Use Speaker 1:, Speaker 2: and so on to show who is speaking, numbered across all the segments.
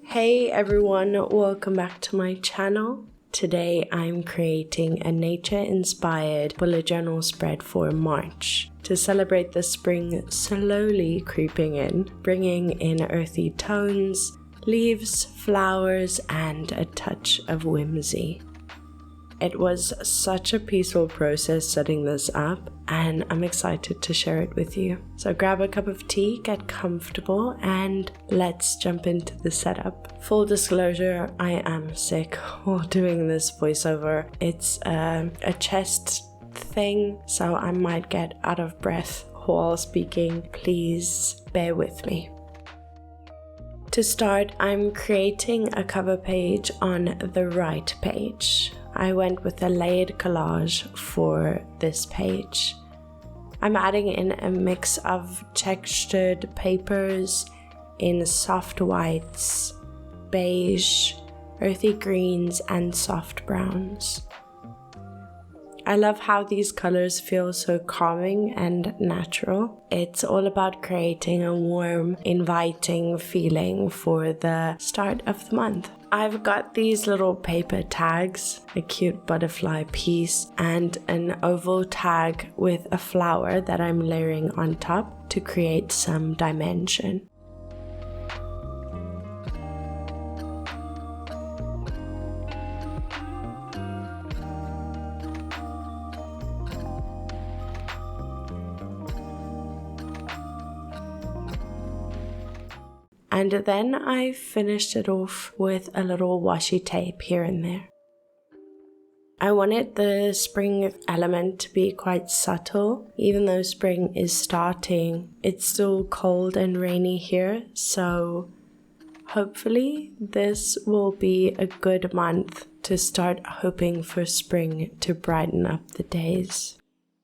Speaker 1: Hey everyone, welcome back to my channel. Today I'm creating a nature-inspired bullet journal spread for March to celebrate the spring slowly creeping in, bringing in earthy tones, leaves, flowers, and a touch of whimsy. It was such a peaceful process setting this up, and I'm excited to share it with you. So grab a cup of tea, get comfortable, and let's jump into the setup. Full disclosure, I am sick while doing this voiceover. It's a chest thing, so I might get out of breath while speaking. Please bear with me. To start, I'm creating a cover page on the right page. I went with a layered collage for this page. I'm adding in a mix of textured papers in soft whites, beige, earthy greens, and soft browns. I love how these colors feel so calming and natural. It's all about creating a warm, inviting feeling for the start of the month. I've got these little paper tags, a cute butterfly piece, and an oval tag with a flower that I'm layering on top to create some dimension. And then I finished it off with a little washi tape here and there. I wanted the spring element to be quite subtle. Even though spring is starting, it's still cold and rainy here, so hopefully this will be a good month to start hoping for spring to brighten up the days.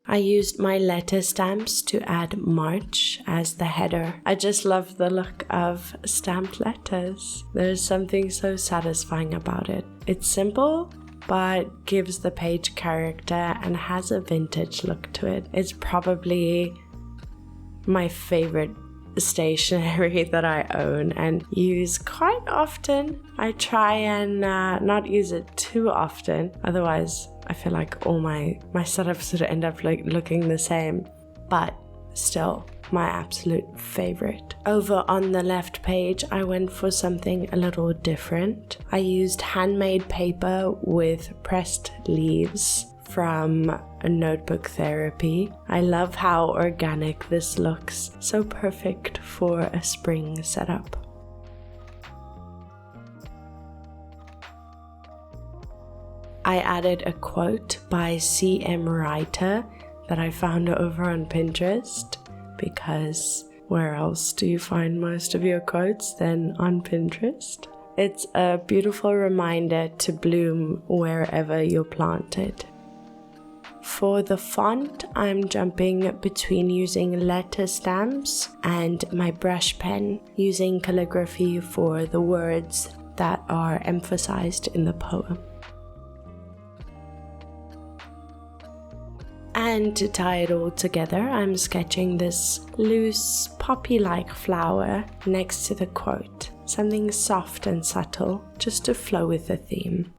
Speaker 1: I used my letter stamps to add March as the header. I just love the look of stamped letters. There's something so satisfying about it. It's simple, but gives the page character and has a vintage look to it. It's probably my favorite stationery that I own and use quite often. I try and not use it too often, otherwise I feel like all my setups would end up looking the same, but still my absolute favorite. Over on the left page, I went for something a little different. I used handmade paper with pressed leaves from a notebook therapy. I love how organic this looks, so perfect for a spring setup. I added a quote by C.M. Writer that I found over on Pinterest, because where else do you find most of your quotes than on Pinterest? It's a beautiful reminder to bloom wherever you're planted. For the font, I'm jumping between using letter stamps and my brush pen, using calligraphy for the words that are emphasized in the poem. And to tie it all together, I'm sketching this loose poppy-like flower next to the quote. Something soft and subtle, just to flow with the theme.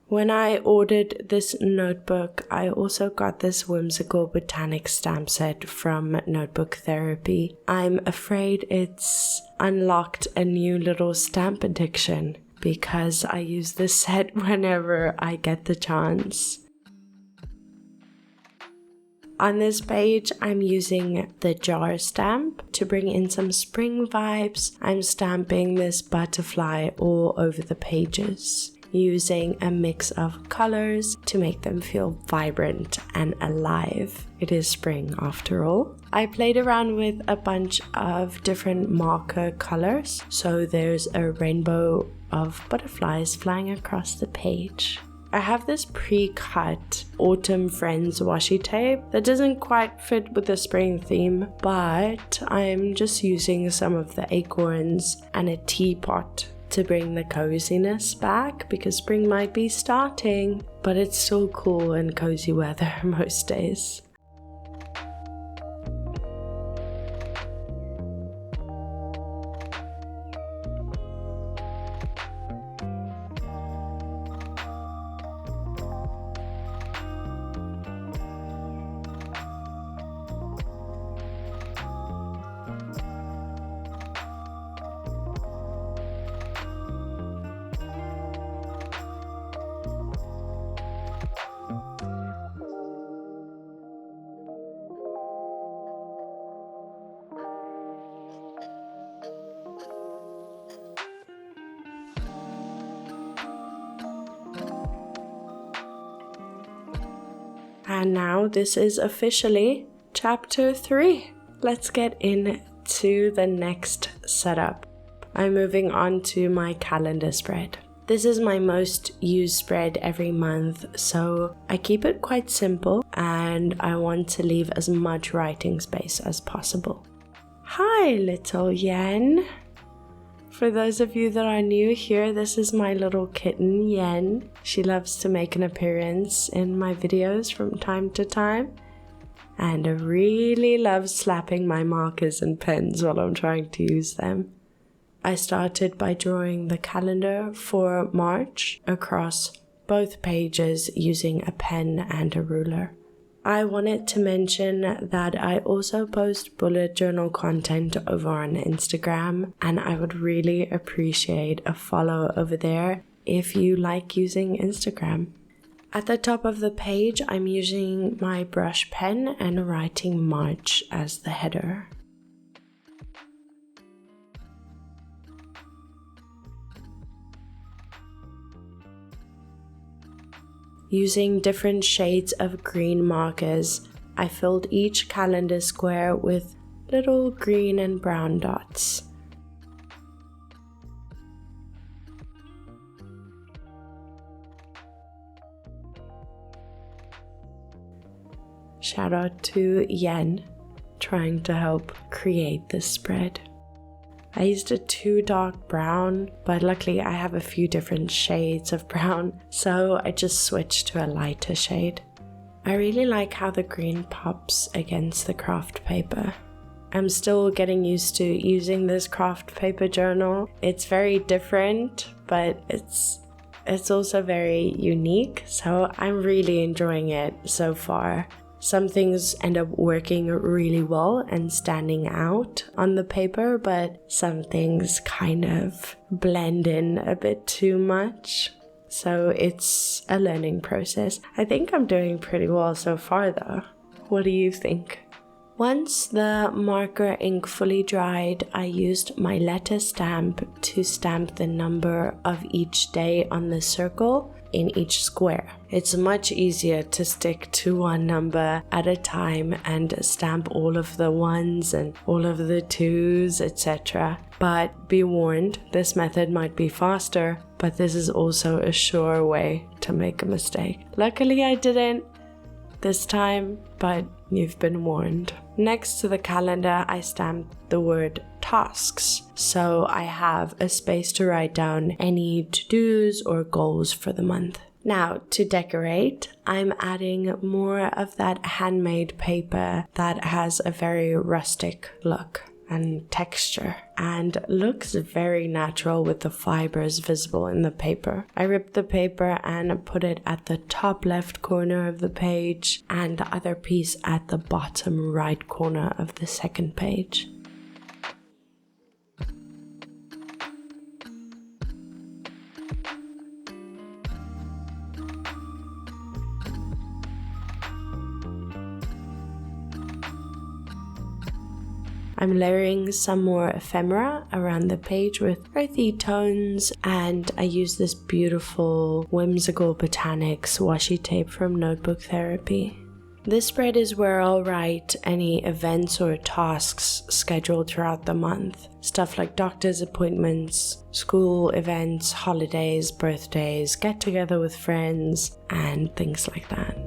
Speaker 1: When I ordered this notebook, I also got this whimsical botanic stamp set from Notebook Therapy. I'm afraid it's unlocked a new little stamp addiction because I use this set whenever I get the chance. On this page, I'm using the jar stamp to bring in some spring vibes. I'm stamping this butterfly all over the pages, using a mix of colors to make them feel vibrant and alive. It is spring after all. I played around with a bunch of different marker colors, so there's a rainbow of butterflies flying across the page. I have this pre-cut Autumn Friends washi tape that doesn't quite fit with the spring theme, but I'm just using some of the acorns and a teapot to bring the coziness back because spring might be starting, but it's still cool and cozy weather most days. And now this is officially chapter 3. Let's get into the next setup. I'm moving on to my calendar spread. This is my most used spread every month, so I keep it quite simple and I want to leave as much writing space as possible. Hi little Yen! For those of you that are new here, this is my little kitten, Yen. She loves to make an appearance in my videos from time to time and really loves slapping my markers and pens while I'm trying to use them. I started by drawing the calendar for March across both pages using a pen and a ruler. I wanted to mention that I also post bullet journal content over on Instagram, and I would really appreciate a follow over there if you like using Instagram. At the top of the page, I'm using my brush pen and writing March as the header. Using different shades of green markers, I filled each calendar square with little green and brown dots. Shout out to Yen, trying to help create this spread. I used a too dark brown, but luckily I have a few different shades of brown, so I just switched to a lighter shade. I really like how the green pops against the craft paper. I'm still getting used to using this craft paper journal. It's very different, but it's also very unique, so I'm really enjoying it so far. Some things end up working really well and standing out on the paper, but some things kind of blend in a bit too much. So it's a learning process. I think I'm doing pretty well so far though. What do you think? Once the marker ink fully dried, I used my letter stamp to stamp the number of each day on the circle in each square. It's much easier to stick to one number at a time and stamp all of the ones and all of the twos, etc. But be warned, this method might be faster, but this is also a sure way to make a mistake. Luckily I didn't this time, but you've been warned. Next to the calendar, I stamped the word tasks, so I have a space to write down any to-dos or goals for the month. Now, to decorate, I'm adding more of that handmade paper that has a very rustic look and texture and looks very natural with the fibers visible in the paper. I ripped the paper and put it at the top left corner of the page and the other piece at the bottom right corner of the second page. I'm layering some more ephemera around the page with earthy tones, and I use this beautiful whimsical botanics washi tape from Notebook Therapy. This spread is where I'll write any events or tasks scheduled throughout the month. Stuff like doctor's appointments, school events, holidays, birthdays, get together with friends, and things like that.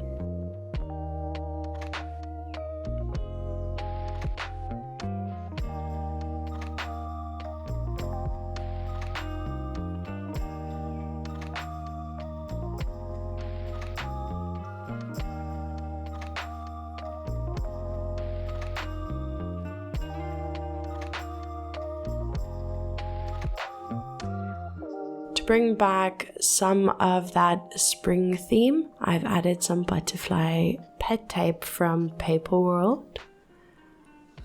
Speaker 1: Bring back some of that spring theme, I've added some butterfly pet tape from Paper World.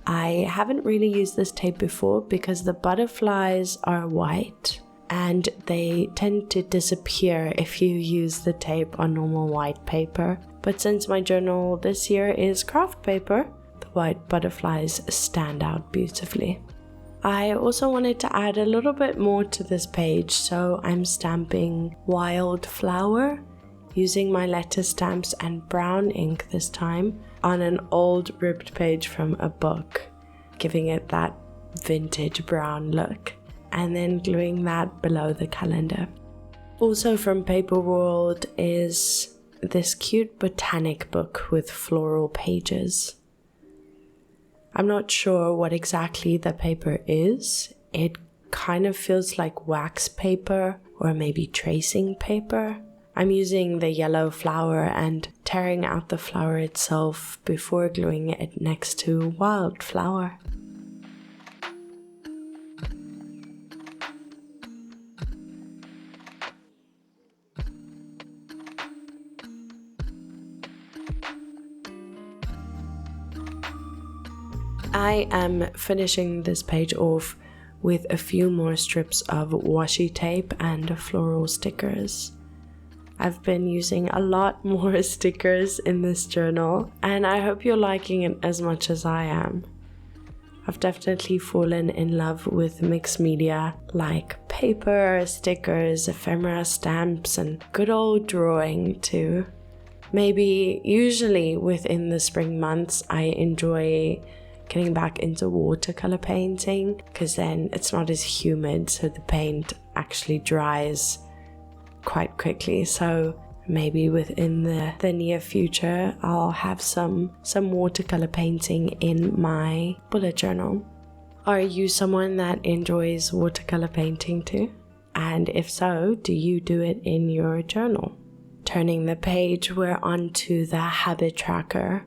Speaker 1: I haven't really used this tape before because the butterflies are white and they tend to disappear if you use the tape on normal white paper. But since my journal this year is craft paper, the white butterflies stand out beautifully. I also wanted to add a little bit more to this page, so I'm stamping Wildflower using my letter stamps and brown ink this time on an old ripped page from a book, giving it that vintage brown look, and then gluing that below the calendar. Also from Paper World is this cute botanic book with floral pages. I'm not sure what exactly the paper is. It kind of feels like wax paper or maybe tracing paper. I'm using the yellow flower and tearing out the flower itself before gluing it next to Wildflower. I am finishing this page off with a few more strips of washi tape and floral stickers. I've been using a lot more stickers in this journal, and I hope you're liking it as much as I am. I've definitely fallen in love with mixed media like paper, stickers, ephemera stamps, and good old drawing too. Maybe usually within the spring months I enjoy getting back into watercolor painting because then it's not as humid, so the paint actually dries quite quickly. So maybe within the near future I'll have some watercolor painting in my bullet journal. Are you someone that enjoys watercolor painting too? And if so, do you do it in your journal? Turning the page, we're onto the habit tracker.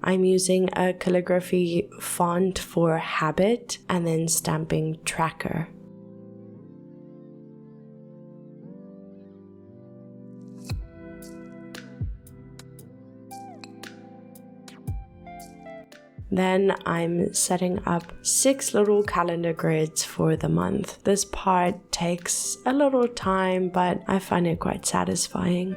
Speaker 1: I'm using a calligraphy font for habit and then stamping tracker. Then I'm setting up 6 little calendar grids for the month. This part takes a little time, but I find it quite satisfying.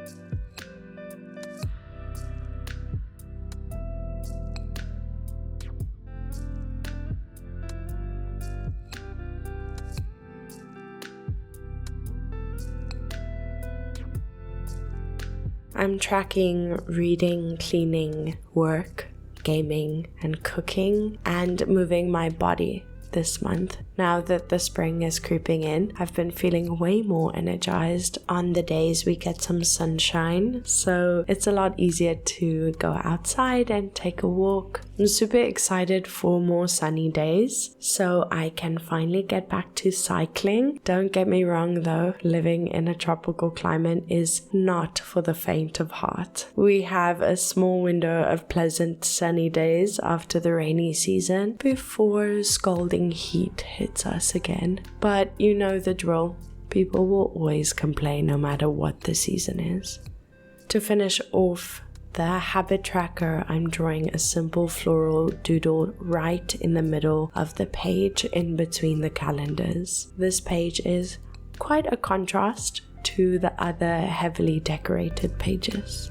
Speaker 1: I'm tracking reading, cleaning, work, gaming, and cooking, and moving my body this month. Now that the spring is creeping in, I've been feeling way more energized on the days we get some sunshine, so it's a lot easier to go outside and take a walk. I'm super excited for more sunny days, so I can finally get back to cycling. Don't get me wrong though, living in a tropical climate is not for the faint of heart. We have a small window of pleasant sunny days after the rainy season before scalding heat hits us again. But you know the drill. People will always complain no matter what the season is. To finish off the habit tracker, I'm drawing a simple floral doodle right in the middle of the page in between the calendars. This page is quite a contrast to the other heavily decorated pages.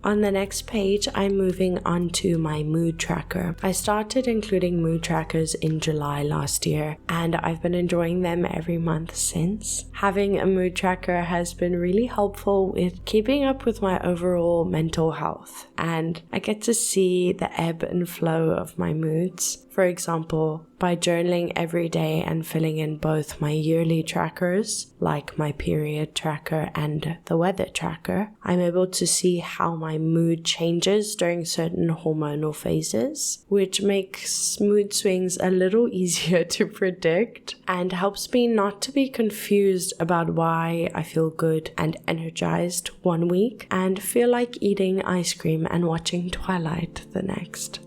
Speaker 1: On the next page, I'm moving on to my mood tracker. I started including mood trackers in July last year, and I've been enjoying them every month since. Having a mood tracker has been really helpful with keeping up with my overall mental health, and I get to see the ebb and flow of my moods. For example, by journaling every day and filling in both my yearly trackers, like my period tracker and the weather tracker, I'm able to see how my mood changes during certain hormonal phases, which makes mood swings a little easier to predict and helps me not to be confused about why I feel good and energized one week and feel like eating ice cream and watching Twilight the next.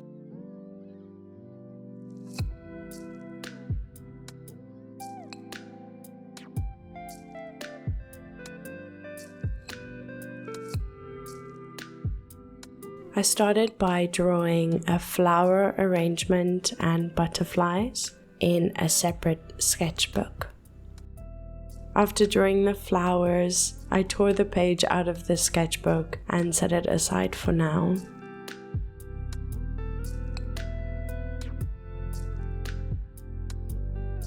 Speaker 1: I started by drawing a flower arrangement and butterflies in a separate sketchbook. After drawing the flowers, I tore the page out of the sketchbook and set it aside for now.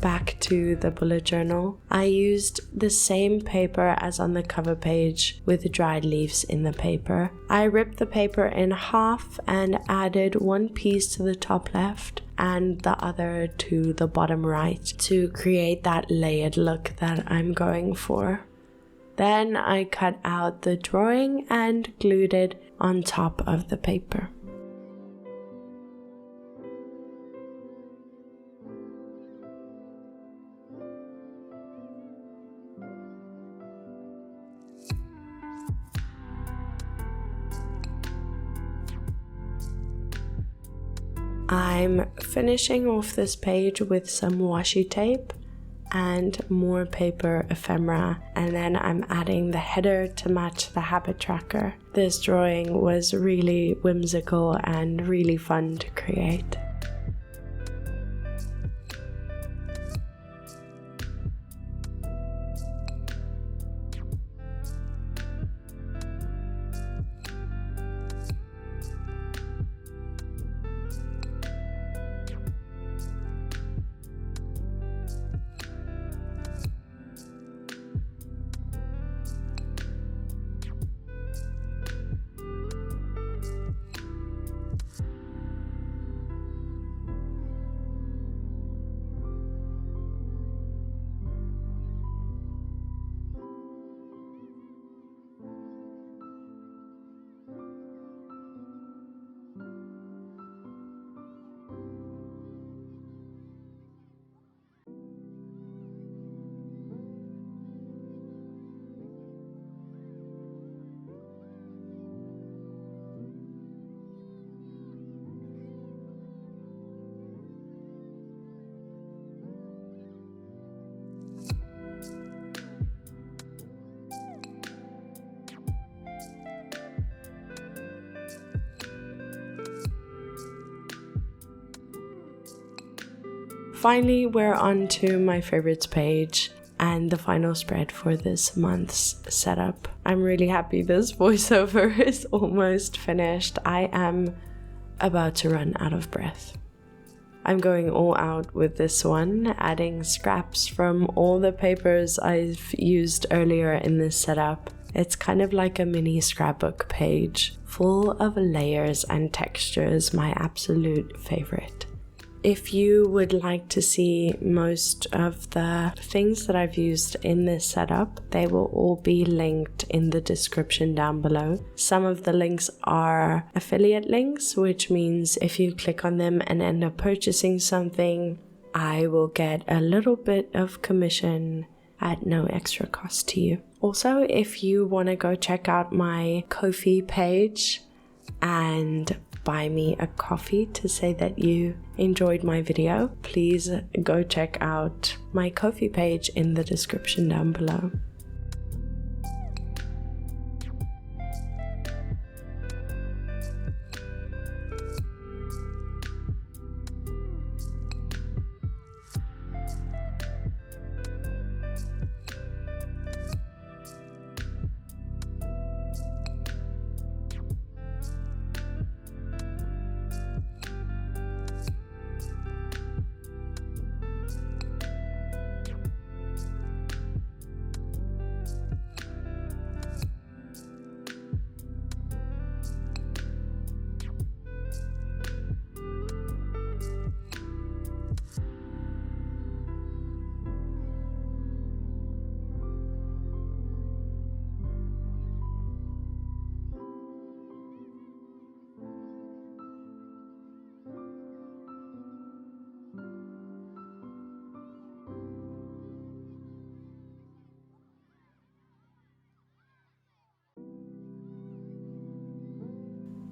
Speaker 1: Back to the bullet journal, I used the same paper as on the cover page with dried leaves in the paper. I ripped the paper in half and added one piece to the top left and the other to the bottom right to create that layered look that I'm going for. Then I cut out the drawing and glued it on top of the paper. I'm finishing off this page with some washi tape and more paper ephemera, and then I'm adding the header to match the habit tracker. This drawing was really whimsical and really fun to create. Finally, we're on to my favorites page and the final spread for this month's setup. I'm really happy this voiceover is almost finished. I am about to run out of breath. I'm going all out with this one, adding scraps from all the papers I've used earlier in this setup. It's kind of like a mini scrapbook page, full of layers and textures, my absolute favorite. If you would like to see most of the things that I've used in this setup, they will all be linked in the description down below. Some of the links are affiliate links, which means if you click on them and end up purchasing something, I will get a little bit of commission at no extra cost to you. Also, if you want to go check out my Ko-fi page and buy me a coffee to say that you enjoyed my video, please go check out my Ko-fi page in the description down below.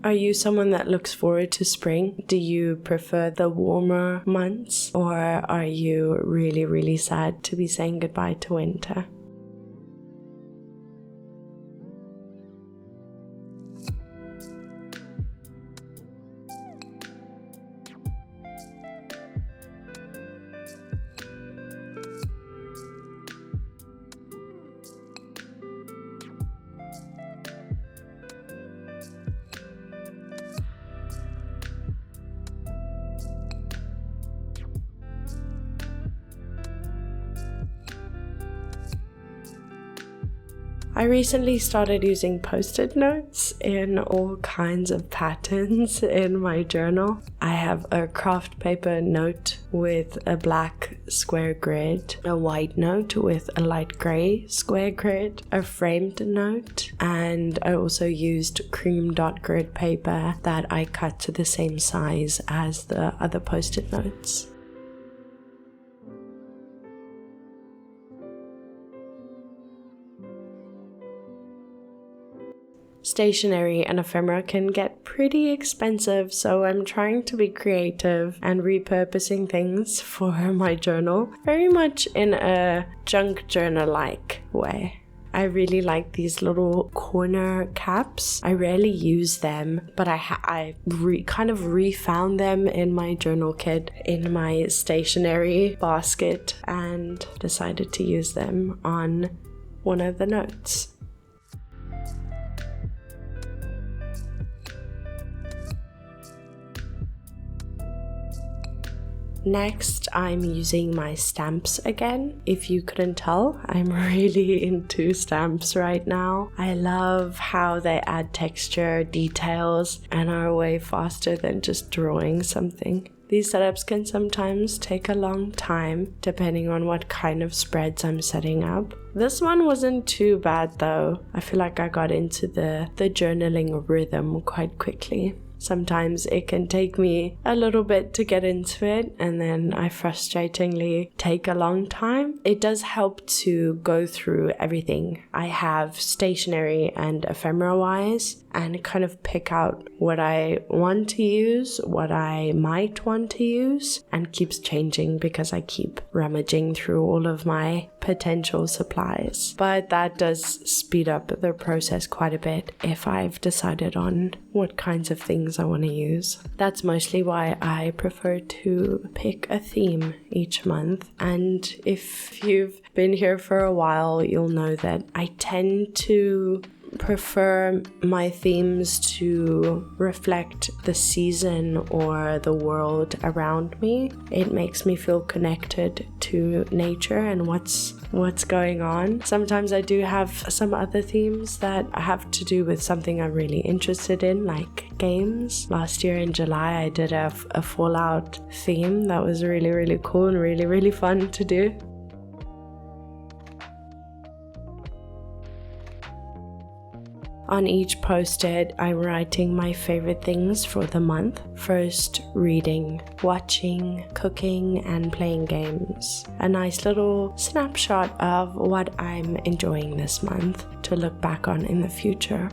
Speaker 1: Are you someone that looks forward to spring? Do you prefer the warmer months, or are you really, really sad to be saying goodbye to winter? I recently started using post-it notes in all kinds of patterns in my journal. I have a craft paper note with a black square grid, a white note with a light grey square grid, a framed note, and I also used cream dot grid paper that I cut to the same size as the other post-it notes. Stationery and ephemera can get pretty expensive, so I'm trying to be creative and repurposing things for my journal, very much in a junk journal-like way. I really like these little corner caps. I rarely use them, but I kind of refound them in my journal kit in my stationery basket and decided to use them on one of the notes. Next, I'm using my stamps again. If you couldn't tell, I'm really into stamps right now. I love how they add texture, details, and are way faster than just drawing something. These setups can sometimes take a long time, depending on what kind of spreads I'm setting up. This one wasn't too bad though. I feel like I got into the journaling rhythm quite quickly. Sometimes it can take me a little bit to get into it, and then I frustratingly take a long time. It does help to go through everything I have stationery and ephemera wise and kind of pick out what I want to use, what I might want to use, and keeps changing because I keep rummaging through all of my potential supplies. But that does speed up the process quite a bit if I've decided on what kinds of things I want to use. That's mostly why I prefer to pick a theme each month. And if you've been here for a while, you'll know that I tend to prefer my themes to reflect the season or the world around me. It makes me feel connected to nature and what's going on. Sometimes I do have some other themes that have to do with something I'm really interested in, like games. Last year in July I did a Fallout theme that was really, really cool and really, really fun to do. On each post-it, I'm writing my favorite things for the month. First, reading, watching, cooking, and playing games. A nice little snapshot of what I'm enjoying this month to look back on in the future.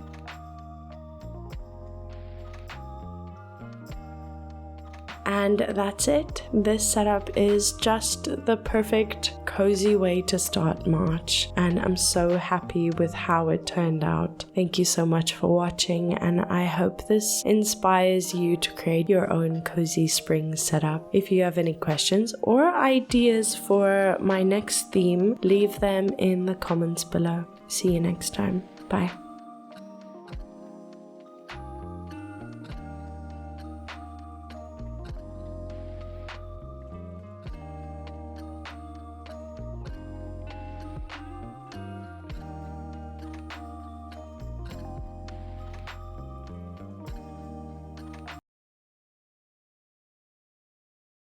Speaker 1: And that's it. This setup is just the perfect cozy way to start March, and I'm so happy with how it turned out. Thank you so much for watching, and I hope this inspires you to create your own cozy spring setup. If you have any questions or ideas for my next theme, leave them in the comments below. See you next time. Bye.